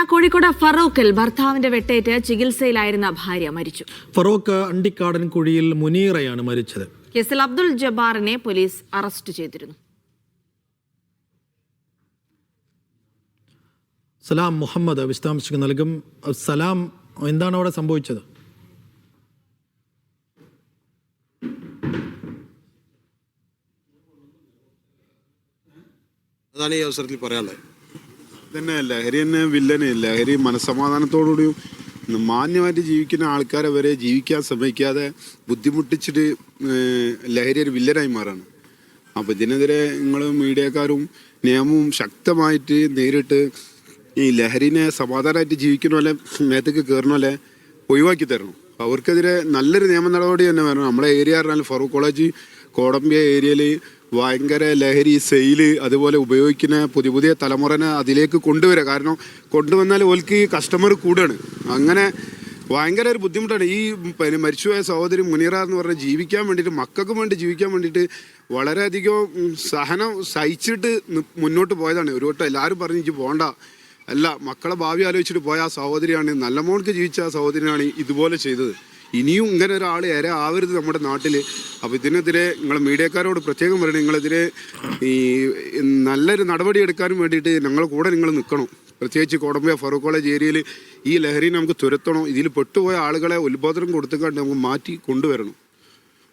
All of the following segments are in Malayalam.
കോഴിക്കോട് ഫറോക്കിൽ ഭർത്താവിന്റെ വെട്ടേറ്റ് ചികിത്സയിലായിരുന്ന ഭാര്യ മരിച്ചു. ഫറോക്ക് അണ്ടിക്കാടൻ കുഴിയിൽ മുനീറയാണ് മരിച്ചത്. കേസിൽ അബ്ദുൾ ജബ്ബാറിനെ പോലീസ് അറസ്റ്റ് ചെയ്തിരുന്നു. സലാം മുഹമ്മദ് വിശദാംശങ്ങൾ നൽകും. സലാം, എന്താണ് അവിടെ സംഭവിച്ചത്? അതാണ് ഈ അവസരത്തിൽ പറയാനുള്ളത്. തന്നെ ലഹരി തന്നെ വില്ലന്. ലഹരി മനസ്സമാധാനത്തോടുകൂടിയും മാന്യമായിട്ട് ജീവിക്കുന്ന ആൾക്കാരെ വരെ ജീവിക്കാൻ ശ്രമിക്കാതെ ബുദ്ധിമുട്ടിച്ചിട്ട് ലഹരി ഒരു വില്ലനായി മാറാണ്. അപ്പോൾ ഇതിനെതിരെ നിങ്ങൾ മീഡിയക്കാരും നിയമവും ശക്തമായിട്ട് നേരിട്ട് ഈ ലഹരിനെ സമാധാനമായിട്ട് ജീവിക്കുന്ന പോലെ മേത്തേക്ക് കയറുന്ന പോലെ ഒഴിവാക്കി തരണം. അവർക്കെതിരെ നല്ലൊരു നിയമ നടപടി തന്നെ വരണം. നമ്മുടെ ഏരിയ പറഞ്ഞാൽ ഫറൂഖ് കോളേജ് കോടമ്പിയ ഏരിയയിൽ ഭയങ്കര ലഹരി സെയില് അതുപോലെ ഉപയോഗിക്കുന്ന പുതിയ തലമുറനെ അതിലേക്ക് കൊണ്ടുവരിക. കാരണം കൊണ്ടുവന്നാൽ ഓൽക്ക് കസ്റ്റമർ കൂടുകയാണ്. അങ്ങനെ ഭയങ്കര ഒരു ബുദ്ധിമുട്ടാണ്. ഈ മരിച്ചുപോയ സഹോദരി മുനീറ എന്ന് പറഞ്ഞാൽ ജീവിക്കാൻ വേണ്ടിയിട്ട്, മക്കൾക്കും വേണ്ടി ജീവിക്കാൻ വേണ്ടിയിട്ട് വളരെയധികം സഹനം സഹിച്ചിട്ട് മുന്നോട്ട് പോയതാണ്. ഒരു വട്ടം എല്ലാവരും പറഞ്ഞ് എനിക്ക് പോകണ്ട, അല്ല മക്കളെ ഭാവി ആലോചിച്ചിട്ട് പോയ ആ സഹോദരിയാണ്, നല്ല മോൾക്ക് ജീവിച്ച ആ സഹോദരിയാണ് ഇതുപോലെ ചെയ്തത്. ഇനിയും ഇങ്ങനെ ഒരാൾ ഏറെ ആവരുത് നമ്മുടെ നാട്ടിൽ. അപ്പോൾ ഇതിനെതിരെ നിങ്ങൾ മീഡിയക്കാരോട് പ്രത്യേകം പറയണം. നിങ്ങളെതിരെ ഈ നല്ലൊരു നടപടി എടുക്കാനും വേണ്ടിയിട്ട് ഞങ്ങളെ കൂടെ നിങ്ങൾ നിൽക്കണം. പ്രത്യേകിച്ച് കോടമ്പിയ ഫറൂഖ് കോളേജ് ഏരിയയിൽ ഈ ലഹരി നമുക്ക് തുരത്തണം. ഇതിൽ പെട്ടുപോയ ആളുകളെ ഉത്ബോധനം കൊടുത്തുകൊണ്ട് നമുക്ക് മാറ്റി കൊണ്ടുവരണം.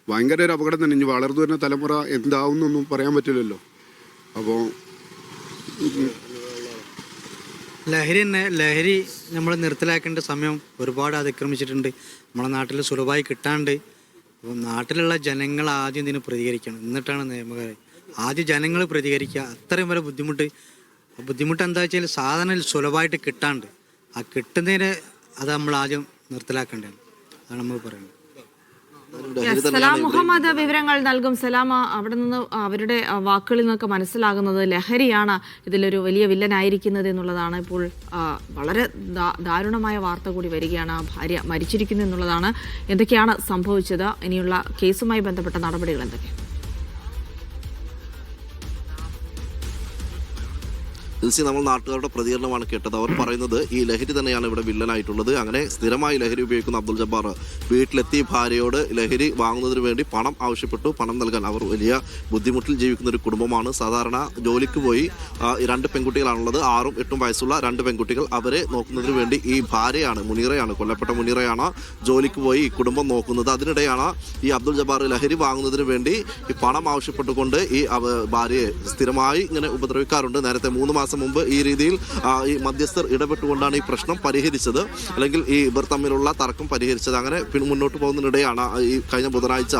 ഭയങ്കര ഒരു അപകടം തന്നെ. ഇനി വളർന്നു വരുന്ന തലമുറ എന്താവുന്നൊന്നും പറയാൻ പറ്റില്ലല്ലോ. അപ്പോൾ ലഹരി നമ്മൾ നിർത്തലാക്കേണ്ട സമയം ഒരുപാട് അതിക്രമിച്ചിട്ടുണ്ട്. നമ്മളെ നാട്ടിൽ സുലഭമായി കിട്ടാണ്ട്. അപ്പോൾ നാട്ടിലുള്ള ജനങ്ങൾ ആദ്യം ഇതിന് പ്രതികരിക്കണം, എന്നിട്ടാണ് നിയമകാരൻ. ആദ്യം ജനങ്ങൾ പ്രതികരിക്കുക. അത്രയും വരെ ബുദ്ധിമുട്ട് എന്താ വെച്ചാൽ സാധനം സുലഭമായിട്ട് കിട്ടാണ്ട്, ആ കിട്ടുന്നതിന് അത് നമ്മൾ ആദ്യം നിർത്തലാക്കേണ്ടതാണ്. അതാണ് നമ്മൾ പറയുന്നത്. സലാം മുഹമ്മദ് വിവരങ്ങൾ നൽകും. സലാം, അവിടെ നിന്ന് അവരുടെ വാക്കുകളിൽ നിന്നൊക്കെ മനസ്സിലാകുന്നത് ലഹരിയാണ് ഇതിലൊരു വലിയ വില്ലനായിരിക്കുന്നത് എന്നുള്ളതാണ്. ഇപ്പോൾ വളരെ ദാരുണമായ വാർത്ത കൂടി വരികയാണ്. ആ ഭാര്യ മരിച്ചിരിക്കുന്നു എന്നുള്ളതാണ്. എന്തൊക്കെയാണ് സംഭവിച്ചത്? ഇനിയുള്ള കേസുമായി ബന്ധപ്പെട്ട നടപടികൾ എന്തൊക്കെ? നമ്മൾ നാട്ടുകാരുടെ പ്രതികരണമാണ് കേട്ടത്. അവർ പറയുന്നത് ഈ ലഹരി തന്നെയാണ് ഇവിടെ വില്ലനായിട്ടുള്ളത്. അങ്ങനെ സ്ഥിരമായി ലഹരി ഉപയോഗിക്കുന്ന അബ്ദുൾ ജബ്ബാർ വീട്ടിലെത്തി ഭാര്യയോട് ലഹരി വാങ്ങുന്നതിന് വേണ്ടി പണം ആവശ്യപ്പെട്ടു. പണം നൽകാൻ അവർ വലിയ ബുദ്ധിമുട്ടിൽ ജീവിക്കുന്ന ഒരു കുടുംബമാണ്. സാധാരണ ജോലിക്ക് പോയി 2 പെൺകുട്ടികളാണുള്ളത്, 6ഉം 8ഉം വയസ്സുള്ള 2 പെൺകുട്ടികൾ. അവരെ നോക്കുന്നതിന് വേണ്ടി ഈ ഭാര്യയാണ്, മുനീറയാണ്, കൊല്ലപ്പെട്ട മുനീറയാണ് ജോലിക്ക് പോയി ഈ കുടുംബം നോക്കുന്നത്. അതിനിടെയാണ് ഈ അബ്ദുൾ ജബ്ബാർ ലഹരി വാങ്ങുന്നതിന് വേണ്ടി ഈ പണം ആവശ്യപ്പെട്ടുകൊണ്ട് ഈ ഭാര്യയെ സ്ഥിരമായി ഇങ്ങനെ ഉപദ്രവിക്കാറുണ്ട്. നേരത്തെ 3 മാസം മുമ്പ് ഈ രീതിയിൽ ഈ മധ്യസ്ഥർ ഇടപെട്ടുകൊണ്ടാണ് ഈ പ്രശ്നം പരിഹരിച്ചത്, അല്ലെങ്കിൽ ഈ ഇവർ തമ്മിലുള്ള തർക്കം പരിഹരിച്ചത്. അങ്ങനെ മുന്നോട്ട് പോകുന്നതിനിടെയാണ് ഈ കഴിഞ്ഞ ബുധനാഴ്ച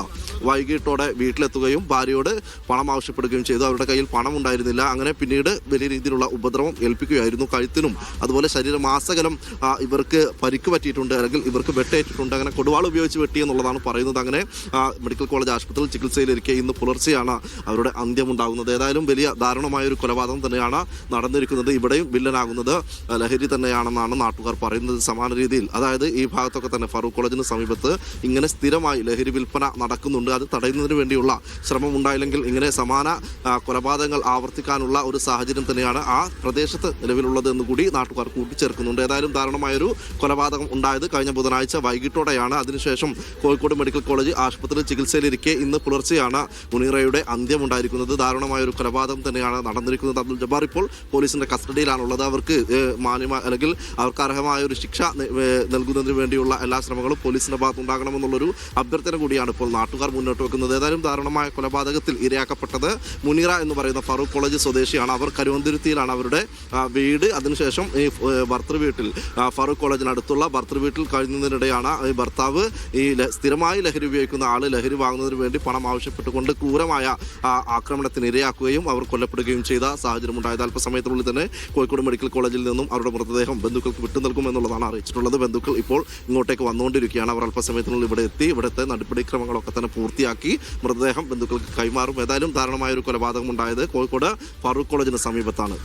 വൈകിട്ടോടെ വീട്ടിലെത്തുകയും ഭാര്യയോട് പണം ആവശ്യപ്പെടുകയും ചെയ്തു. അവരുടെ കയ്യിൽ പണം ഉണ്ടായിരുന്നില്ല. അങ്ങനെ പിന്നീട് വലിയ രീതിയിലുള്ള ഉപദ്രവം ഏൽപ്പിക്കുകയായിരുന്നു. കഴുത്തിനും അതുപോലെ ശരീരമാസകലം ഇവർക്ക് പരിക്ക് പറ്റിയിട്ടുണ്ട്, അല്ലെങ്കിൽ ഇവർക്ക് വെട്ടേറ്റിട്ടുണ്ട്. അങ്ങനെ കൊടുവാൾ ഉപയോഗിച്ച് വെട്ടി എന്നുള്ളതാണ് പറയുന്നത്. അങ്ങനെ മെഡിക്കൽ കോളേജ് ആശുപത്രിയിൽ ചികിത്സയിലിരിക്കെ ഇന്ന് പുലർച്ചെയാണ് അവരുടെ അന്ത്യമുണ്ടാകുന്നത്. ഏതായാലും വലിയ ദാരുണമായ ഒരു കൊലപാതകം തന്നെയാണ് നടന്നിരിക്കുന്നത്. ഇവിടെയും വില്ലനാകുന്നത് ലഹരി തന്നെയാണെന്നാണ് നാട്ടുകാർ പറയുന്നത്. സമാന രീതിയിൽ, അതായത് ഈ ഭാഗത്തൊക്കെ തന്നെ ഫറൂഖ് കോളേജിന് സമീപത്ത് ഇങ്ങനെ സ്ഥിരമായി ലഹരി വിൽപ്പന നടക്കുന്നുണ്ട്. അത് തടയുന്നതിന് വേണ്ടിയുള്ള ശ്രമം ഉണ്ടായില്ലെങ്കിൽ ഇങ്ങനെ സമാന കൊലപാതകങ്ങൾ ആവർത്തിക്കാനുള്ള ഒരു സാഹചര്യം തന്നെയാണ് ആ പ്രദേശത്ത് നിലവിലുള്ളത് എന്ന് കൂടി നാട്ടുകാർ കൂട്ടിച്ചേർക്കുന്നുണ്ട്. ഏതായാലും ദാരുണമായൊരു കൊലപാതകം ഉണ്ടായത് കഴിഞ്ഞ ബുധനാഴ്ച വൈകിട്ടോടെയാണ്. അതിനുശേഷം കോഴിക്കോട് മെഡിക്കൽ കോളേജ് ആശുപത്രിയിൽ ചികിത്സയിലിരിക്കെ ഇന്ന് പുലർച്ചെയാണ് മുനീറയുടെ അന്ത്യമുണ്ടായിരിക്കുന്നത്. ദാരുണമായൊരു കൊലപാതകം തന്നെയാണ് നടന്നിരിക്കുന്നത്. അബ്ദുൾ ജബ്ബാർ ഇപ്പോൾ പോലീസിന്റെ കസ്റ്റഡിയിലാണുള്ളത്. അവർക്ക് അല്ലെങ്കിൽ അവർക്ക് അർഹമായ ഒരു ശിക്ഷ നൽകുന്നതിന് വേണ്ടിയുള്ള എല്ലാ ശ്രമങ്ങളും പോലീസിന്റെ ഭാഗത്ത് ഉണ്ടാകണമെന്നുള്ളൊരു അഭ്യർത്ഥന കൂടിയാണ് ഇപ്പോൾ നാട്ടുകാർ മുന്നോട്ട് വെക്കുന്നത്. ഏതായാലും ദാരുണമായ കൊലപാതകത്തിൽ ഇരയാക്കപ്പെട്ടത് മുനീറ എന്ന് പറയുന്ന ഫറൂഖ് കോളേജ് സ്വദേശിയാണ്. അവർ കരുവന്തുരുത്തിയിലാണ് അവരുടെ വീട്. അതിനുശേഷം ഈ ഭർത്തൃവീട്ടിൽ, ഫറൂഖ് കോളേജിനടുത്തുള്ള ഭർത്തൃവീട്ടിൽ കഴിയുന്നതിനിടെയാണ് ഈ ഭർത്താവ് ഈ സ്ഥിരമായി ലഹരി ഉപയോഗിക്കുന്ന ആൾ ലഹരി വാങ്ങുന്നതിന് വേണ്ടി പണം ആവശ്യപ്പെട്ടുകൊണ്ട് ക്രൂരമായ ആക്രമണത്തിന് ഇരയാക്കുകയും അവർ കൊല്ലപ്പെടുകയും ചെയ്ത സാഹചര്യം ഉണ്ടായത്. അല്പസമയത്തിനുള്ളിൽ തന്നെ കോഴിക്കോട് മെഡിക്കൽ കോളേജിൽ നിന്നും അവരുടെ മൃതദേഹം ബന്ധുക്കൾക്ക് വിട്ടു നൽകുമെന്നുള്ളതാണ് അറിയിച്ചിട്ടുള്ളത്. ബന്ധുക്കൾ ഇപ്പോൾ ഇങ്ങോട്ടേക്ക് വന്നുകൊണ്ടിരിക്കുകയാണ്. അവർ അല്പസമയത്തിനുള്ളിൽ ഇവിടെ എത്തി ഇവിടുത്തെ നടപടിക്രമങ്ങളൊക്കെ തന്നെ പൂർത്തിയാക്കി മൃതദേഹം ബന്ധുക്കൾക്ക് കൈമാറും. ഏതായാലും ദാരുണമായ ഒരു കൊലപാതകം ഉണ്ടായത് കോഴിക്കോട് ഫറൂഖ് കോളേജിന് സമീപത്താണ്.